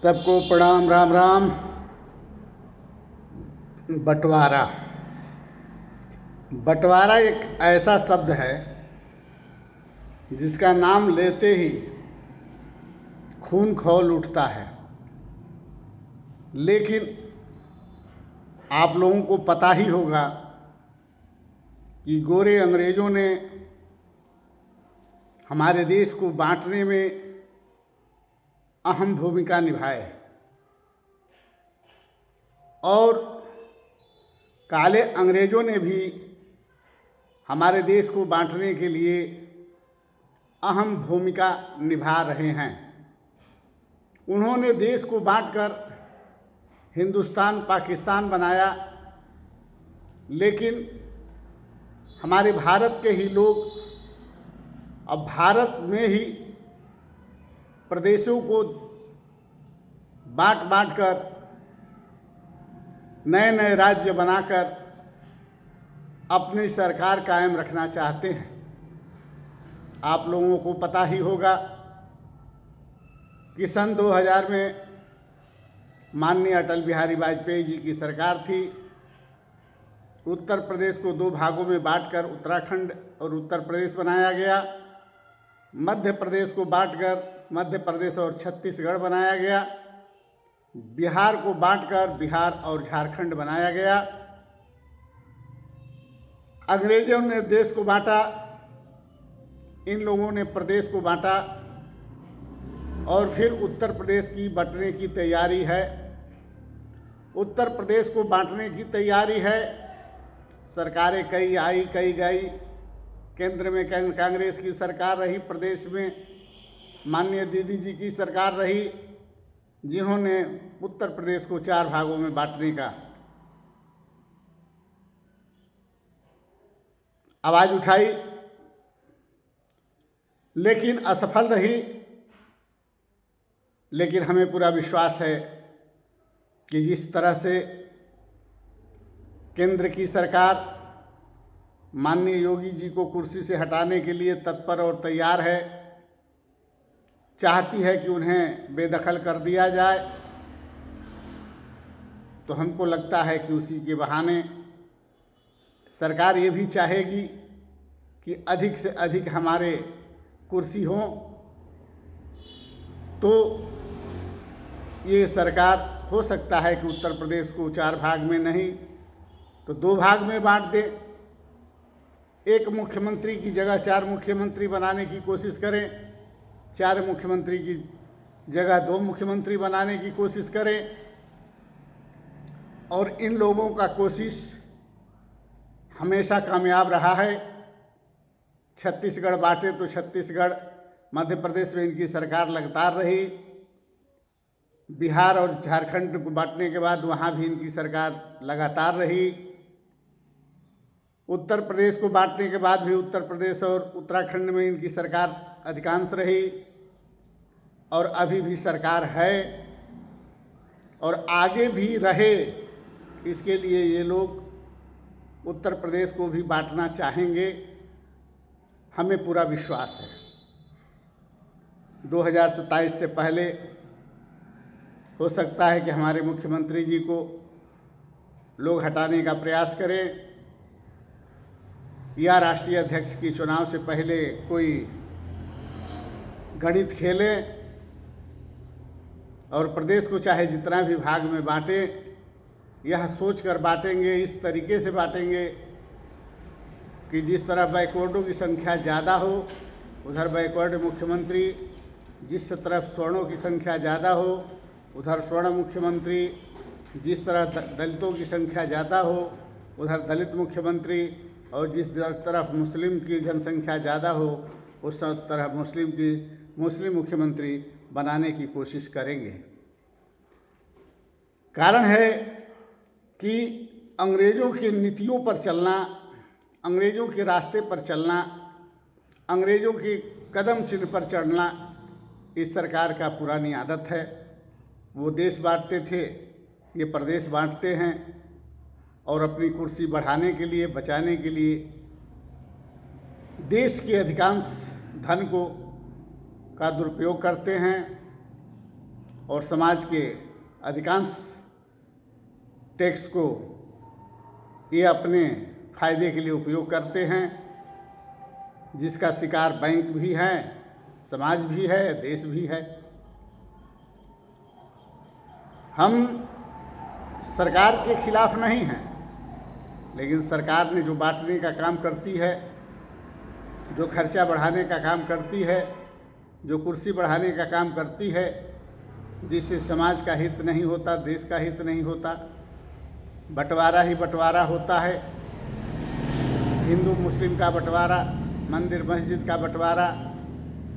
सबको प्रणाम। राम राम। बंटवारा। बंटवारा एक ऐसा शब्द है जिसका नाम लेते ही खून खौल उठता है, लेकिन आप लोगों को पता ही होगा कि गोरे अंग्रेज़ों ने हमारे देश को बांटने में अहम भूमिका निभाए और काले अंग्रेज़ों ने भी हमारे देश को बांटने के लिए अहम भूमिका निभा रहे हैं। उन्होंने देश को बांटकर हिंदुस्तान पाकिस्तान बनाया, लेकिन हमारे भारत के ही लोग अब भारत में ही प्रदेशों को बांट कर नए नए राज्य बनाकर अपनी सरकार कायम रखना चाहते हैं। आप लोगों को पता ही होगा कि सन 2000 में माननीय अटल बिहारी वाजपेयी जी की सरकार थी। उत्तर प्रदेश को दो भागों में बांटकर उत्तराखंड और उत्तर प्रदेश बनाया गया। मध्य प्रदेश को बांटकर मध्य प्रदेश और छत्तीसगढ़ बनाया गया। बिहार को बांटकर बिहार और झारखंड बनाया गया। अंग्रेजों ने देश को बांटा, इन लोगों ने प्रदेश को बांटा और फिर उत्तर प्रदेश की बंटने की तैयारी है। उत्तर प्रदेश को बांटने की तैयारी है। सरकारें कई आई कई गई। केंद्र में कांग्रेस की सरकार रही, प्रदेश में माननीय दीदी जी की सरकार रही, जिन्होंने उत्तर प्रदेश को 4 भागों में बांटने का आवाज़ उठाई, लेकिन असफल रही। लेकिन हमें पूरा विश्वास है कि जिस तरह से केंद्र की सरकार माननीय योगी जी को कुर्सी से हटाने के लिए तत्पर और तैयार है, चाहती है कि उन्हें बेदखल कर दिया जाए, तो हमको लगता है कि उसी के बहाने सरकार ये भी चाहेगी कि अधिक से अधिक हमारे कुर्सी हों। तो ये सरकार हो सकता है कि उत्तर प्रदेश को 4 भाग में नहीं तो 2 भाग में बांट दे। एक मुख्यमंत्री की जगह 4 मुख्यमंत्री बनाने की कोशिश करें, 4 मुख्यमंत्री की जगह 2 मुख्यमंत्री बनाने की कोशिश करें। और इन लोगों का कोशिश हमेशा कामयाब रहा है। छत्तीसगढ़ बांटे तो छत्तीसगढ़, मध्य प्रदेश में इनकी सरकार लगातार रही। बिहार और झारखंड को बांटने के बाद वहाँ भी इनकी सरकार लगातार रही। उत्तर प्रदेश को बांटने के बाद भी उत्तर प्रदेश और उत्तराखंड में इनकी सरकार अधिकांश रही और अभी भी सरकार है और आगे भी रहे। इसके लिए ये लोग उत्तर प्रदेश को भी बांटना चाहेंगे, हमें पूरा विश्वास है। 2027 से पहले हो सकता है कि हमारे मुख्यमंत्री जी को लोग हटाने का प्रयास करें या राष्ट्रीय अध्यक्ष की चुनाव से पहले कोई गणित खेलें और प्रदेश को चाहे जितना भी भाग में बांटें, यह सोचकर बांटेंगे, इस तरीके से बांटेंगे कि जिस तरह बैकवर्डों की संख्या ज़्यादा हो उधर बैकवर्ड मुख्यमंत्री, जिस तरफ स्वर्णों की संख्या ज़्यादा हो उधर स्वर्ण मुख्यमंत्री, जिस तरह दलितों की संख्या ज़्यादा हो उधर दलित मुख्यमंत्री, और जिस तरफ मुस्लिम की जनसंख्या ज़्यादा हो उस तरह मुस्लिम मुख्यमंत्री बनाने की कोशिश करेंगे। कारण है कि अंग्रेज़ों की नीतियों पर चलना, अंग्रेज़ों के रास्ते पर चलना, अंग्रेज़ों के कदम चिन्ह पर चढ़ना इस सरकार का पुरानी आदत है। वो देश बांटते थे, ये प्रदेश बांटते हैं और अपनी कुर्सी बढ़ाने के लिए, बचाने के लिए देश के अधिकांश धन का दुरुपयोग करते हैं और समाज के अधिकांश टैक्स को ये अपने फायदे के लिए उपयोग करते हैं, जिसका शिकार बैंक भी है, समाज भी है, देश भी है। हम सरकार के खिलाफ नहीं हैं, लेकिन सरकार ने जो बांटने का काम करती है, जो खर्चा बढ़ाने का काम करती है, जो कुर्सी बढ़ाने का काम करती है, जिससे समाज का हित नहीं होता, देश का हित नहीं होता, बंटवारा ही बंटवारा होता है। हिंदू मुस्लिम का बंटवारा, मंदिर मस्जिद का बंटवारा,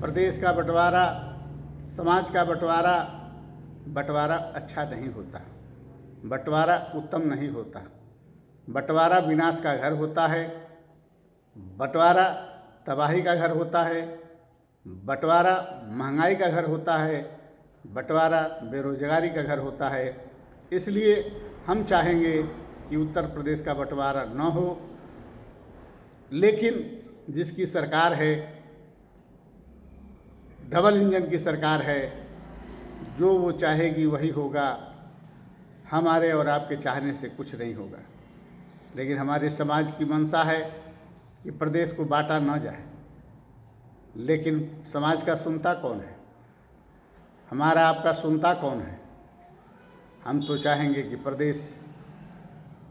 प्रदेश का बंटवारा, समाज का बंटवारा, बंटवारा अच्छा नहीं होता, बंटवारा उत्तम नहीं होता। बंटवारा विनाश का घर होता है, बंटवारा तबाही का घर होता है, बंटवारा महंगाई का घर होता है, बंटवारा बेरोजगारी का घर होता है। इसलिए हम चाहेंगे कि उत्तर प्रदेश का बंटवारा न हो, लेकिन जिसकी सरकार है, डबल इंजन की सरकार है, जो वो चाहेगी वही होगा। हमारे और आपके चाहने से कुछ नहीं होगा, लेकिन हमारे समाज की मंशा है कि प्रदेश को बांटा न जाए। लेकिन समाज का सुनता कौन है? हमारा आपका सुनता कौन है? हम तो चाहेंगे कि प्रदेश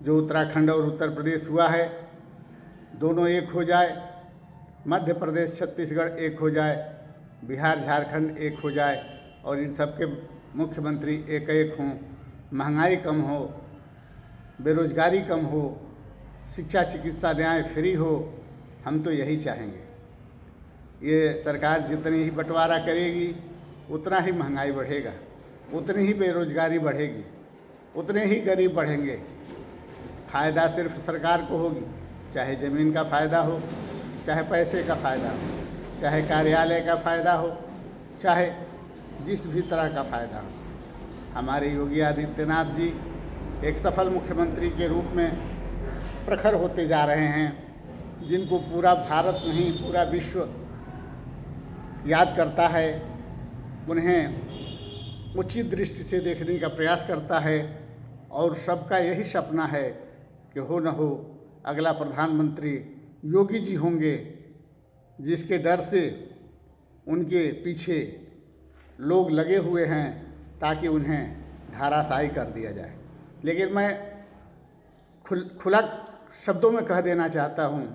जो उत्तराखंड और उत्तर प्रदेश हुआ है, दोनों एक हो जाए, मध्य प्रदेश छत्तीसगढ़ एक हो जाए, बिहार झारखंड एक हो जाए और इन सब के मुख्यमंत्री एक एक हों, महंगाई कम हो, बेरोजगारी कम हो, शिक्षा चिकित्सा न्याय फ्री हो। हम तो यही चाहेंगे। ये सरकार जितनी ही बंटवारा करेगी उतना ही महंगाई बढ़ेगा, उतनी ही बेरोजगारी बढ़ेगी, उतने ही गरीब बढ़ेंगे। फ़ायदा सिर्फ सरकार को होगी, चाहे ज़मीन का फ़ायदा हो, चाहे पैसे का फ़ायदा हो, चाहे कार्यालय का फ़ायदा हो, चाहे जिस भी तरह का फ़ायदा हो। हमारे योगी आदित्यनाथ जी एक सफल मुख्यमंत्री के रूप में प्रखर होते जा रहे हैं, जिनको पूरा भारत नहीं पूरा विश्व याद करता है, उन्हें उचित दृष्टि से देखने का प्रयास करता है और सबका यही सपना है कि हो न हो अगला प्रधानमंत्री योगी जी होंगे, जिसके डर से उनके पीछे लोग लगे हुए हैं ताकि उन्हें धाराशायी कर दिया जाए। लेकिन मैं खुला शब्दों में कह देना चाहता हूँ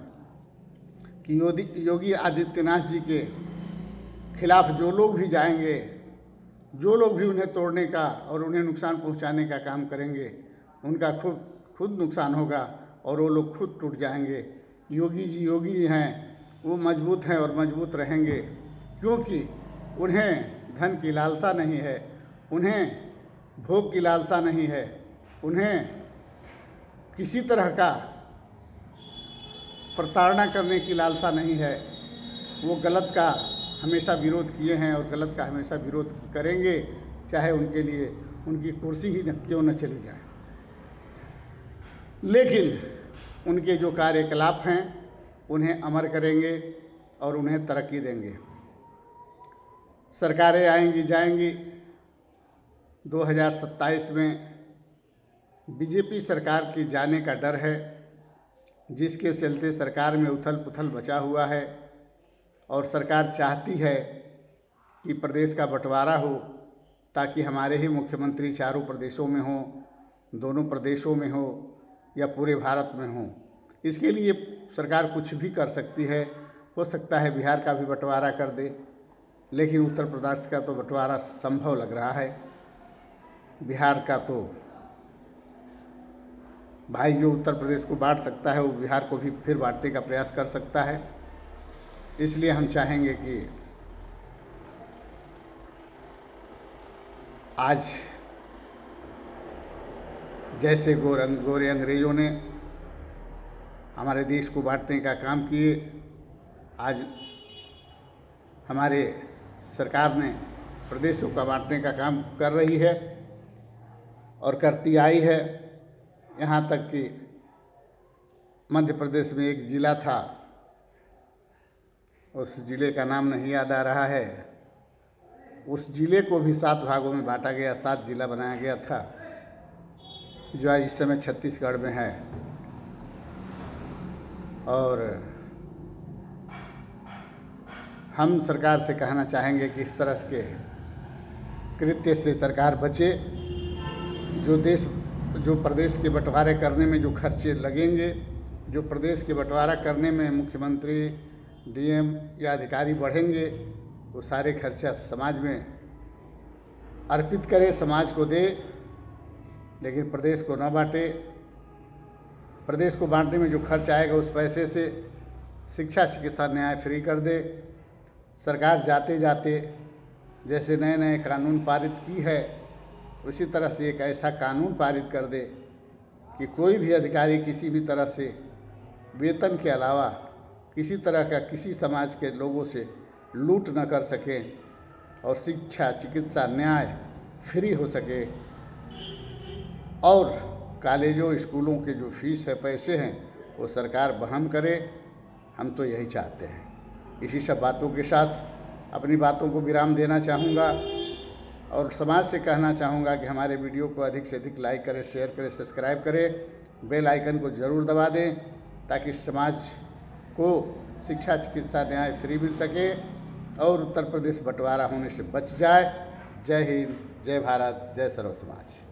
कि योगी आदित्यनाथ जी के खिलाफ जो लोग भी जाएंगे, जो लोग भी उन्हें तोड़ने का और उन्हें नुकसान पहुंचाने का काम करेंगे, उनका खुद नुकसान होगा और वो लोग खुद टूट जाएंगे। योगी जी हैं, वो मजबूत हैं और मजबूत रहेंगे, क्योंकि उन्हें धन की लालसा नहीं है, उन्हें भोग की लालसा नहीं है, उन्हें किसी तरह का प्रताड़ना करने की लालसा नहीं है। वो गलत का हमेशा विरोध किए हैं और गलत का हमेशा विरोध करेंगे, चाहे उनके लिए उनकी कुर्सी ही क्यों न चली जाए। लेकिन उनके जो कार्यकलाप हैं उन्हें अमर करेंगे और उन्हें तरक्की देंगे। सरकारें आएंगी जाएंगी। 2027 में बीजेपी सरकार के जाने का डर है, जिसके चलते सरकार में उथल पुथल मचा हुआ है और सरकार चाहती है कि प्रदेश का बंटवारा हो, ताकि हमारे ही मुख्यमंत्री चारों प्रदेशों में हों, दोनों प्रदेशों में हो या पूरे भारत में हो। इसके लिए सरकार कुछ भी कर सकती है। हो सकता है बिहार का भी बंटवारा कर दे, लेकिन उत्तर प्रदेश का तो बंटवारा संभव लग रहा है। बिहार का तो भाई जो उत्तर प्रदेश को बांट सकता है वो बिहार को भी फिर बांटने का प्रयास कर सकता है। इसलिए हम चाहेंगे कि आज जैसे गोरे अंग्रेजों ने हमारे देश को बांटने का काम किए, आज हमारे सरकार ने प्रदेशों का बांटने का काम कर रही है और करती आई है। यहाँ तक कि मध्य प्रदेश में एक ज़िला था, उस ज़िले का नाम नहीं याद आ रहा है, उस जिले को भी 7 भागों में बांटा गया, 7 जिला बनाया गया था, जो आज इस समय छत्तीसगढ़ में है। और हम सरकार से कहना चाहेंगे कि इस तरह के कृत्य से सरकार बचे। जो प्रदेश के बंटवारे करने में जो खर्चे लगेंगे, जो प्रदेश के बंटवारा करने में मुख्यमंत्री, डीएम या अधिकारी बढ़ेंगे, वो सारे खर्चा समाज में अर्पित करें, समाज को दे, लेकिन प्रदेश को ना बांटे। प्रदेश को बांटने में जो खर्च आएगा उस पैसे से शिक्षा, चिकित्सा, न्याय फ्री कर दे। सरकार जाते जाते जैसे नए नए कानून पारित की है, उसी तरह से एक ऐसा कानून पारित कर दे कि कोई भी अधिकारी किसी भी तरह से वेतन के अलावा किसी तरह का किसी समाज के लोगों से लूट न कर सके और शिक्षा, चिकित्सा, न्याय फ्री हो सके। और कॉलेजों, स्कूलों के जो फीस है, पैसे हैं, वो सरकार वहन करे। हम तो यही चाहते हैं। इसी सब बातों के साथ अपनी बातों को विराम देना चाहूँगा और समाज से कहना चाहूँगा कि हमारे वीडियो को अधिक से अधिक लाइक करें, शेयर करें, सब्सक्राइब करें, बेल आइकन को ज़रूर दबा दें, ताकि समाज को शिक्षा, चिकित्सा, न्याय फ्री मिल सके और उत्तर प्रदेश बंटवारा होने से बच जाए। जय हिंद, जय भारत, जय सर्व समाज।